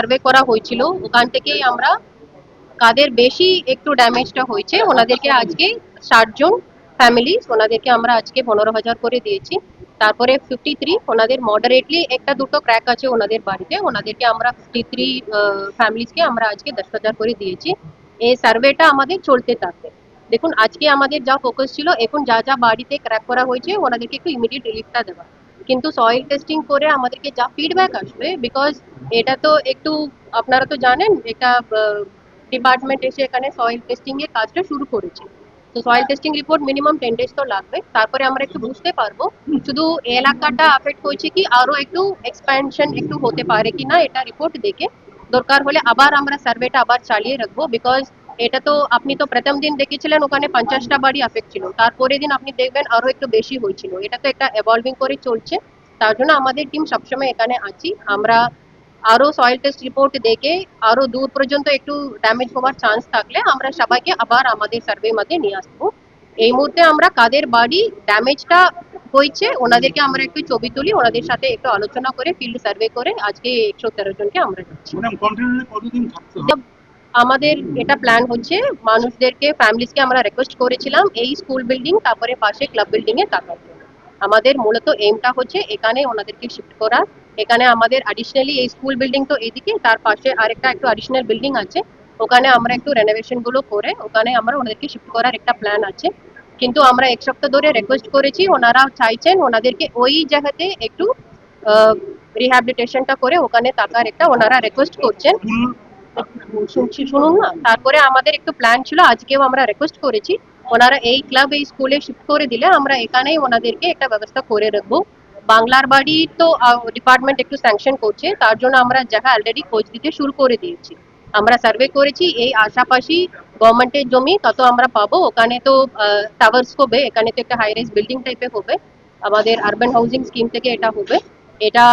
Survey করা হয়েছিল, ওখান থেকেই আমরা কাদের বেশি একটু ড্যামেজটা হয়েছে ওনাদেরকে আজকে 60 জন ফ্যামিলিজ ওনাদেরকে আমরা আজকে 15,000 করে দিয়েছি। তারপরে 53 ওনাদের মডারেটলি একটা দুটো ক্র্যাক আছে ওনাদের বাড়িতে, ওনাদেরকে আমরা 53 ফ্যামিলিজকে আমরা আজকে 10,000 করে দিয়েছি। এই সার্ভেটা আমাদের চলতে থাকবে। দেখুন আজকে আমাদের যা ফোকাস ছিল, এখন যা যা বাড়িতে ক্র্যাক করা হয়েছে ওনাদেরকে একটু ইমিডিয়েট রিলিফটা দেওয়া, কিন্তু সয়েল টেস্টিং করে আমাদেরকে যা ফিডব্যাক আসবে, বিকজ এটা তো একটু আপনারা তো জানেন একটা ডিপার্টমেন্ট এসে এখানে সয়েল টেস্টিং এর কাজটা শুরু করেছে। তো soil testing report minimum 10 days তো লাগবে, তারপরে আমরা একটু বুঝতে পারবো শুধু এলাকাটা আফেক্ট হয়েছে কি আরো একটু এক্সপ্যানশন একটু হতে পারে কিনা, এটা রিপোর্ট দেখে দরকার হলে আবার আমরা সার্ভেটা আবার চালিয়ে রাখবো। বিকজ এটা তো আপনি তো প্রথম দিন দেখেছিলেন ওখানে 50টা বাড়ি আফেক্ট ছিল, তারপরের দিন আপনি দেখবেন আরো একটু বেশি হয়েছিল, এটা তো একটা এভলভিং করে চলছে। তার জন্য আমাদের টিম সবসময় এখানে আছি। আমরা আরো সয়েল টেস্ট রিপোর্ট দেখে আরো দূর পর্যন্ত একটু ড্যামেজ হওয়ার চান্স থাকলে আমরা সবাইকে আবার আমাদের সার্ভে মধ্যে নিয়ে আসবো। এই মুহূর্তে আমরা কাদের বাড়ি ড্যামেজটা হয়েছে ওনাদেরকে আমরা একটু ছবি তুলি, ওনাদের সাথে একটু আলোচনা করে ফিল্ড সার্ভে করে আজকে 113 জনকে আমরা দিচ্ছি। আমাদের এটা প্ল্যান হচ্ছে, মানুষদেরকে ফ্যামিলিজকে আমরা রিকোয়েস্ট করেছিলাম এই স্কুল বিল্ডিং তারপরে পাশে ক্লাব বিল্ডিং এ থাকার জন্য। আমাদের মূলত এইমটা হচ্ছে এখানে ওনাদেরকে শিফট করা। এখানে আমাদের অ্যাডিশনালি এই স্কুল বিল্ডিং তো এদিকে, তার পাশে আরেকটা একটু অ্যাডিশনাল বিল্ডিং আছে, ওখানে আমরা একটু রেনোভেশন গুলো করে ওখানে আমরা ওনাদেরকে শিফট করার একটা প্ল্যান আছে। কিন্তু আমরা 1 সপ্তাহ ধরে রিকোয়েস্ট করেছি, ওনারা চাইছেন ওনাদেরকে ওই জায়গাতে একটু রিহ্যাবিলিটেশনটা করে ওখানে থাকার একটা ওনারা রিকোয়েস্ট করছেন। শুনুন না, তারপরে আমাদের একটু প্ল্যান ছিল, আজকেও আমরা রিকোয়েস্ট করেছি ওনারা এই ক্লাব এই স্কুলে শিফট করে দিলে আমরা এখানেই ওনাদেরকে একটা ব্যবস্থা করে রাখবো। বাংলার বাড়ি তো ডিপার্টমেন্ট একটু স্যাংশন করছে, তার জন্য আমরা জায়গা অলরেডি খোঁজ দিতে শুরু করে দিয়েছি। আমরা সার্ভে করেছি এই আশাপাশি গভর্নমেন্টের জমি কত আমরা পাবো, ওখানে তো টাওয়ার্স হবে, এখানে তো একটা হাই রাইজ বিল্ডিং টাইপের হবে, আমাদের আরবান হাউজিং স্কিম থেকে এটা হবে। এটা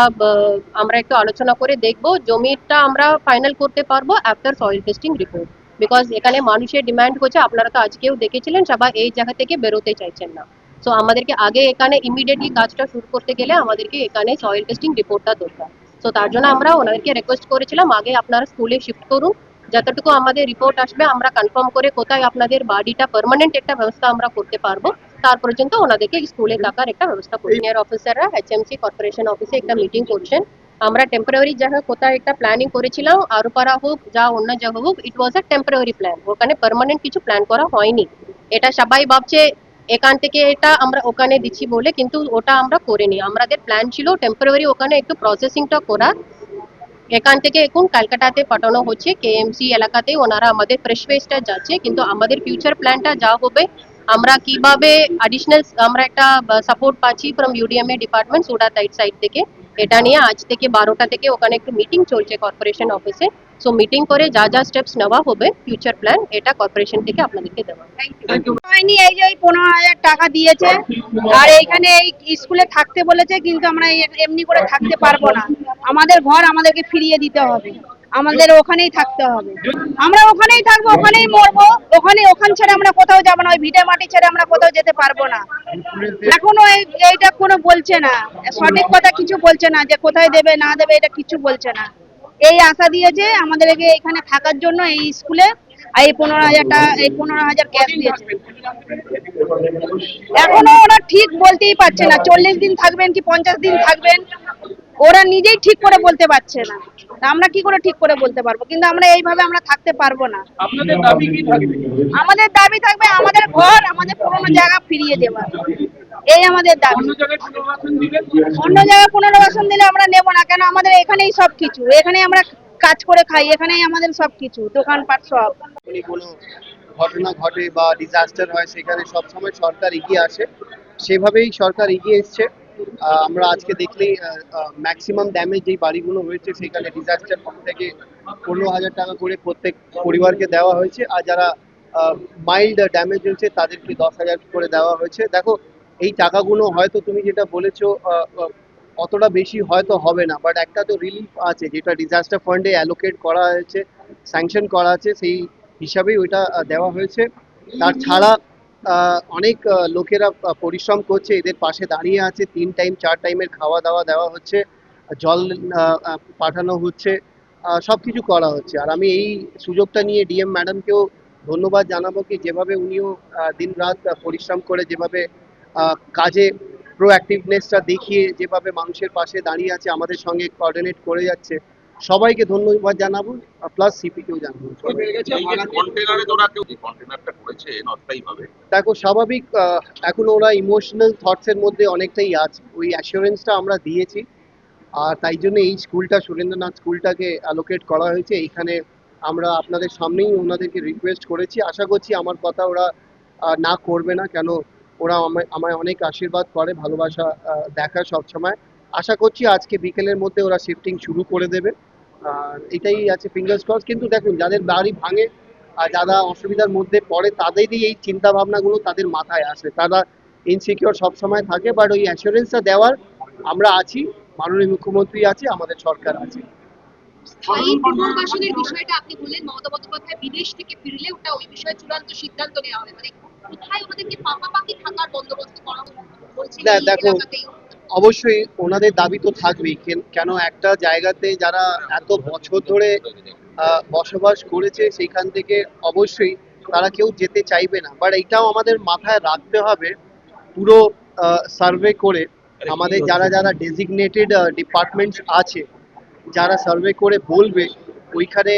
আমরা একটু আলোচনা করে দেখবো, জমিটা আমরা ফাইনাল করতে পারবো after soil testing report. Because এখানে মানুষের ডিমান্ড হচ্ছে, আপনারা তো আজকেও দেখেছিলেন সবাই এই জায়গা থেকে বেরোতে চাইছেন না। সো আমাদেরকে আগে এখানে ইমিডিয়েটলি কাজটা শুরু করতে গেলে আমাদেরকে এখানে সয়েল টেস্টিং রিপোর্টটা দরকার। সো তার জন্য আমরা ওনাদেরকে রিকোয়েস্ট করেছিলাম আগে আপনারা স্কুলে শিফট করুন, যতটুকু আমাদের রিপোর্ট আসবে আমরা কনফার্ম করে কোথায় আপনাদের বাড়িটা পার্মানেন্ট একটা ব্যবস্থা আমরা করতে পারবো, তার পর্যন্ত ওনাদেরকে স্কুলে থাকার একটা ব্যবস্থা করি। সিনিয়র অফিসাররা HMC কর্পোরেশন অফিসে একটা মিটিং করছেন। আমরা টেম্পোরারি জায়গা কোথায় একটা প্ল্যানিং করেছিলাম, আরোপাড়া হোক যা অন্য জায়গা হোক, ইট ওয়াজ আ টেম্পোরারি প্ল্যান, ওখানে পার্মানেন্ট কিছু প্ল্যান করা হয়নি। এটা সবাই ভাবছে এখান থেকে এটা আমরা ওখানে দিচ্ছি বলে, কিন্তু ওটা আমরা করিনি। আমাদের প্ল্যান ছিল টেম্পোরারি ওখানে একটু প্রসেসিংটা করা। এখান থেকে এখন ক্যালকাটাতে পাঠানো হচ্ছে, KMC এলাকাতে ওনারা আমাদের ফ্রেশ ওয়েস্টটা যাচ্ছে, কিন্তু আমাদের ফিউচার প্ল্যানটা যা হবে আমরা কিভাবে অ্যাডিশনাল আমরা একটা সাপোর্ট পাচ্ছি from UDMA department soda side থেকে, এটা নিয়ে আজ থেকে 12টা থেকে ওখানে একটু মিটিং চলছে কর্পোরেশন অফিসে। সো মিটিং করে যা যা স্টেপস নেওয়া হবে ফিউচার প্ল্যান এটা কর্পোরেশন থেকে আপনাদেরকে দেওয়া। Thank you. হয়নি, এই যে 15,000 টাকা দিয়েছে আর এইখানে এই স্কুলে থাকতে বলেছে, কিন্তু আমরা এমনি করে থাকতে পারবো না, আমাদের ঘর আমাদেরকে ফিরিয়ে দিতে হবে, আমাদের ওখানেই থাকতে হবে, আমরা ওখানেই থাকবো, ওখানেই মরবো, ওখান ছেড়ে আমরা কোথাও যাবো না, ওই ভিটে মাটি ছেড়ে আমরা কোথাও যেতে পারবো না। এখনো এইটা কোনো বলছে না, সঠিক কথা কিছু বলছে না, যে কোথায় দেবে না দেবে এটা কিছু বলছে না। এই আশা দিয়েছে আমাদেরকে এখানে থাকার জন্য এই স্কুলে, আর এই 15,000 টাকা, এই 15,000 ক্যাশ দিয়েছে। এখনো ওরা ঠিক বলতেই পারছে না 40 দিন থাকবেন কি 50 দিন থাকবেন, ওরা নিজেই ঠিক করে বলতে পারছে না। আমরা কি করে ঠিক করে বলতে পারবো, কিন্তু আমরা এইভাবে আমরা থাকতে পারবো না। আপনাদের দাবি কি থাকবে? আমাদের দাবি থাকবে আমাদের ঘর, আমাদের পুরোনো জায়গা ফিরিয়ে দেওয়া, এই আমাদের দাবি। অন্য জায়গায় পুনর্বাসন দিবেন? অন্য জায়গায় পুনর্বাসন দিলে আমরা নেবো না, কেন আমাদের এখানেই সবকিছু, এখানেই আমরা কাজ করে খাই, এখানেই আমাদের সবকিছু, দোকানপাট সব। কোনো ঘটনা ঘটে বা ডিজাস্টার হয় সেখানে সবসময় সরকার এগিয়ে আসে, সেভাবেই সরকার এগিয়ে এসছে। আমরা আজকে দেখলেই ম্যাক্সিমাম ড্যামেজ যেই বাড়িগুলো হয়েছে সেখানে ডিজাস্টার ফান্ড থেকে 15,000 টাকা করে প্রত্যেক পরিবারকে দেওয়া হয়েছে, আর যারা মাইল্ড ড্যামেজ হয়েছে তাদেরকে 10,000 করে দেওয়া হয়েছে। দেখো এই টাকাগুলো হয়তো তুমি যেটা বলেছো অতটা বেশি হয়তো হবে না, বাট একটা তো রিলিফ আছে যেটা ডিজাস্টার ফান্ডে অ্যালোকেট করা হয়েছে, স্যাংশন করা আছে, সেই হিসাবেই ওইটা দেওয়া হয়েছে। তার ছাড়া অনেক লোকেরা পরিশ্রম করছে, এদের পাশে দাঁড়িয়ে আছে, 3 টাইম 4 টাইমের খাওয়া দাওয়া দেওয়া হচ্ছে, জল পাঠানো হচ্ছে, সবকিছু করা হচ্ছে। আর আমি এই সুযোগটা নিয়ে ডিএম ম্যাডামকেও ধন্যবাদ জানাবো কি যেভাবে উনিও দিন রাত পরিশ্রম করে যেভাবে কাজে প্রোঅ্যাক্টিভনেসটা দেখিয়ে যেভাবে মানুষের পাশে দাঁড়িয়ে আছে, আমাদের সঙ্গে কোঅর্ডিনেট করে যাচ্ছে, সবাইকে ধন্যবাদ জানাবো, প্লাস সিপিকেও জানাবো। দেখো স্বাভাবিক, এখন ওরা ইমোশনাল থটস এর মধ্যে অনেকটাই আছে, ওই অ্যাসুরেন্সটা আমরা দিয়েছি। আর তাই জন্য এই স্কুলটা, সুরেন্দ্রনাথ স্কুলটাকে অ্যালোকেট করা হয়েছে। এইখানে আমরা আপনাদের সামনেই ওনাদেরকে রিকোয়েস্ট করেছি, আশা করছি আমার কথা ওরা না করবে না, কেন ওরা আমায় অনেক আশীর্বাদ করে, ভালোবাসা দেখায় সবসময়। আশা করছি আজকে বিকেলের মধ্যে ওরা শিফটিং শুরু করে দেবে, এটাই আছে, ফিঙ্গার্স ক্রস। কিন্তু দেখুন, যাদের বাড়ি ভাঙে আর যারা অসুবিধার মধ্যে পড়ে, তাদেরই এই চিন্তা ভাবনাগুলো তাদের মাথায় আসে, তারা ইনসিকিউর সবসময় থাকে। বাট ওই অ্যাসুরেন্সটা দেওয়ার আমরা আছি, মাননীয় মুখ্যমন্ত্রী আছে, আমাদের সরকার আছে। স্থায়ী পুনর্বাসনের বিষয়টা আপনি বললেন, মমতা বন্দ্যোপাধ্যায় বিদেশ থেকে ফিরলে ওটা ওই বিষয়ে চূড়ান্ত সিদ্ধান্ত নেওয়া হবে, মানে কোথায় ওনাদেরকে পাকাপাকি থাকার বন্দোবস্ত করা বলছেন এই দেখো, এলাকাতেই? অবশ্যই ওনাদের দাবি তো থাকবেই, কেন একটা জায়গাতে যারা এত বছর ধরে বসবাস করেছে, সেইখান থেকে অবশ্যই তারা কেউ যেতে চাইবে না। বাট এইটাও আমাদের মাথায় রাখতে হবে, পুরো সার্ভে করে আমাদের যারা যারা ডেজিগনেটেড ডিপার্টমেন্টস আছে, যারা সার্ভে করে বলবে ওইখানে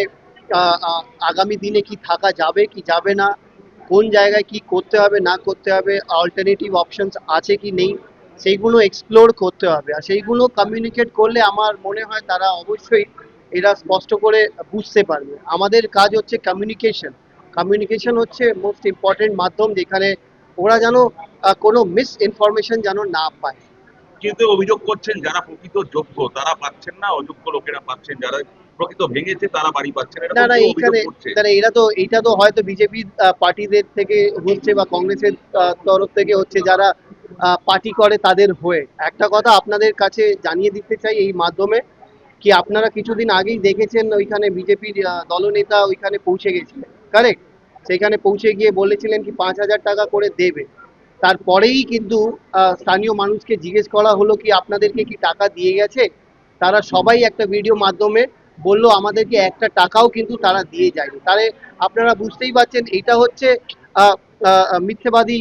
আগামী দিনে কি থাকা যাবে কি যাবে না, কোন জায়গায় কি করতে হবে না করতে হবে, অল্টারনেটিভ অপশনস আছে কি নেই, সেইগুলো এক্সপ্লোর করতে হবে। আর সেইগুলো কমিউনিকেট করলে আমার মনে হয় তারা অবশ্যই এরা স্পষ্ট করে বুঝতে পারবে। আমাদের কাজ হচ্ছে কমিউনিকেশন। কমিউনিকেশন হচ্ছে মোস্ট ইম্পর্টেন্ট মাধ্যম, যেখানে ওরা যেন কোনো মিস ইনফরমেশন যেন না পায়। কিন্তু অভিযোগ করছেন যারা প্রকৃত যোগ্য তারা পাচ্ছেন না, অযোগ্য লোকেরা পাচ্ছেন, যারা প্রকৃত ভেঙেছে তারা বাড়ি পাচ্ছেন না। না, এইখানে এইটা তো হয়তো বিজেপি পার্টিদের থেকে হচ্ছে বা কংগ্রেসের তরফ থেকে হচ্ছে, যারা পার্টি করে তাদের হয়ে। একটা কথা আপনাদের কাছে জানিয়ে দিতে চাই এই মাধ্যমে, কি আপনারা কিছুদিন আগেই দেখেছেন ওইখানে বিজেপির দলনেতা ওইখানে পৌঁছে গেছিলেন, কারেক্ট? সেখানে পৌঁছে গিয়ে বলেছিলেন কি 5,000 টাকা করে দেবে। তারপরেই কিন্তু স্থানীয় মানুষকে জিজ্ঞেস করা হলো কি আপনাদেরকে কি টাকা দিয়ে গেছে, তারা সবাই একটা ভিডিও মাধ্যমে বললো আমাদেরকে একটা টাকাও কিন্তু তারা দিয়ে যায়নি। তাহলে আপনারা বুঝতেই পারছেন, এটা হচ্ছে মিথ্যেবাদী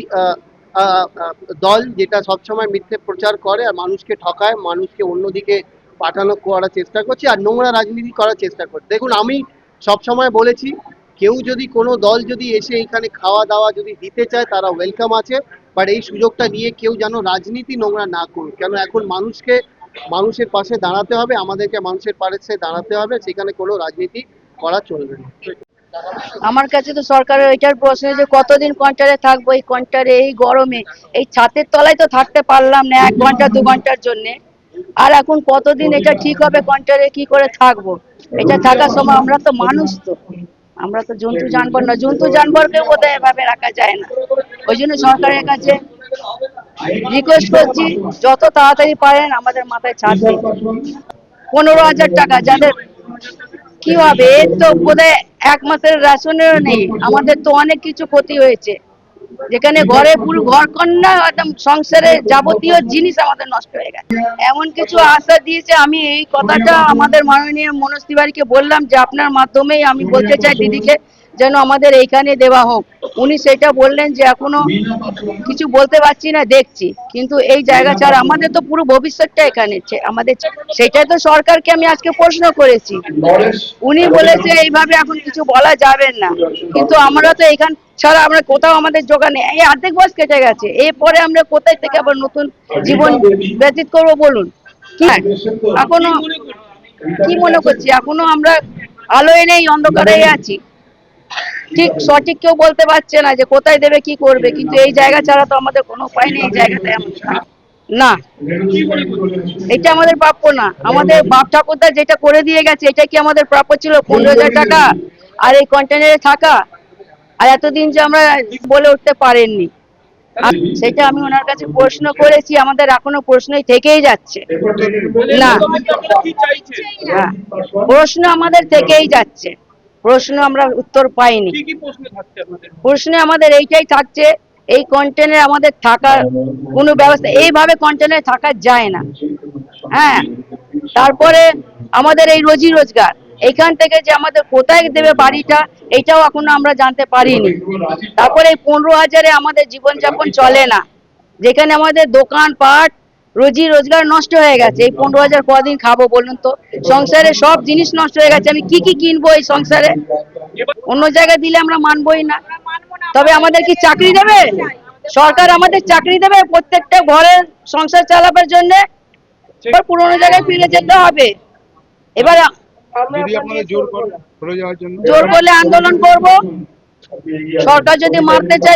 দল, যেটা সবসময় মিথ্যে প্রচার করে আর মানুষকে ঠকায়, মানুষকে অন্যদিকে পাঠানো করার চেষ্টা করছে আর নোংরা রাজনীতি করার চেষ্টা করছে। দেখুন, আমি সবসময় বলেছি, কেউ যদি কোনো দল যদি এসে এখানে খাওয়া দাওয়া যদি দিতে চায়, তারা ওয়েলকাম আছে। বাট এই সুযোগটা নিয়ে কেউ যেন রাজনীতি নোংরা না করুক, কেন এখন মানুষের পাশে দাঁড়াতে হবে, আমাদেরকে মানুষের পাশে দাঁড়াতে হবে, সেখানে কোনো রাজনীতি করা চলবে না। আমার কাছে তো সরকারের এটার প্রশ্ন যে কতদিন কোয়ার্টারে থাকবো, এই কোয়ার্টারে এই গরমে, এই ছাদের তলায় তো থাকতে পারলাম না 1 ঘন্টা 2 ঘন্টার জন্য, আর এখন কতদিন এটা ঠিক হবে, কোয়ার্টারে কি করে থাকবো? এটা থাকার সময় আমরা তো মানুষ, তো আমরা তো জন্তু জানবর না, জন্তু জানবরকে বোধহয় এভাবে রাখা যায় না। ওই জন্য সরকারের কাছে রিকোয়েস্ট করছি, যত তাড়াতাড়ি পারেন আমাদের মাথায় ছাদ দিন। 15,000 টাকা যাদের কি হবে, এর তো বোধহয় 1 মাসের রেশনেরও নেই। আমাদের তো অনেক কিছু ক্ষতি হয়েছে, যেখানে ঘরে পুরো ঘর কন্যা একদম সংসারের যাবতীয় জিনিস আমাদের নষ্ট হয়ে গেছে। এমন কিছু আশা দিয়েছে, আমি এই কথাটা আমাদের মাননীয় মনোজ তিওয়ারিকে বললাম যে আপনার মাধ্যমেই আমি বলতে চাই দিদিকে যেন আমাদের এইখানে দেওয়া হোক। উনি সেটা বললেন যে এখনো কিছু বলতে পারছি না, দেখছি। কিন্তু এই জায়গা ছাড়া আমাদের তো পুরো ভবিষ্যৎটা এখানে, আমাদের সেটাই তো সরকারকে আমি আজকে প্রশ্ন করেছি, উনি বলেছে এইভাবে এখন কিছু বলা যাবে না। কিন্তু আমরা তো এখান ছাড়া আমরা কোথাও আমাদের জোগাড় নেই, এই অর্ধেক বয়স কেটে গেছে, এরপরে আমরা কোথায় থেকে আবার নতুন জীবন ব্যতীত করবো বলুন? এখনো কি মনে করছি, এখনো আমরা আলোয় নেই, অন্ধকারেই আছি। ঠিক সঠিক কেউ বলতে পারছে না যে কোথায় দেবে কি করবে, কিন্তু এই জায়গা ছাড়া তো আমাদের কোনো উপায় নেই। এই জায়গাটায় না, এটা আমাদের প্রাপ্য না। আমাদের বাপ ঠাকুরদা যেটা করে দিয়ে গেছে, এটা কি আমাদের প্রাপ্য ছিল? 15,000 টাকা আর এই কন্টেনারে থাকা, আর এতদিন যে আমরা বলে উঠতে পারেননি, সেটা আমি ওনার কাছে প্রশ্ন করেছি, আমাদের এখনো প্রশ্নই থেকেই যাচ্ছে। না, হ্যাঁ, প্রশ্ন আমাদের থেকেই যাচ্ছে, প্রশ্ন আমরা উত্তর পাইনি। প্রশ্নে আমাদের এইটাই থাকছে, এই কন্টেনারে আমাদের থাকার কোনো ব্যবস্থা, এইভাবে কন্টেনারে থাকা যায় না। হ্যাঁ, তারপরে আমাদের এই রোজি রোজগার, এইখান থেকে যে আমাদের কোথায় দেবে বাড়িটা এটাও এখনো আমরা জানতে পারিনি। তারপরে এই 15,000-এ আমাদের জীবনযাপন চলে না, যেখানে আমাদের দোকান পাট রোজি রোজগার নষ্ট হয়ে গেছে। এই 15,000 কদিন খাবো বলুন তো? সংসারে সব জিনিস নষ্ট হয়ে গেছে, আমি কি কি কিনবো এই সংসারে? অন্য জায়গায় দিলে আমরা মানবোই না। তবে আমাদের কি চাকরি দেবে সরকার? আমাদের চাকরি দেবে প্রত্যেকটা ঘরের সংসার চালাবার জন্য? এবার পুরোনো জায়গায় ফিরে যেতে হবে। এবার যদি আপনারা জোর করে যাওয়ার জন্য জোর করলে আন্দোলন করব। সরকার যদি মারতে চায়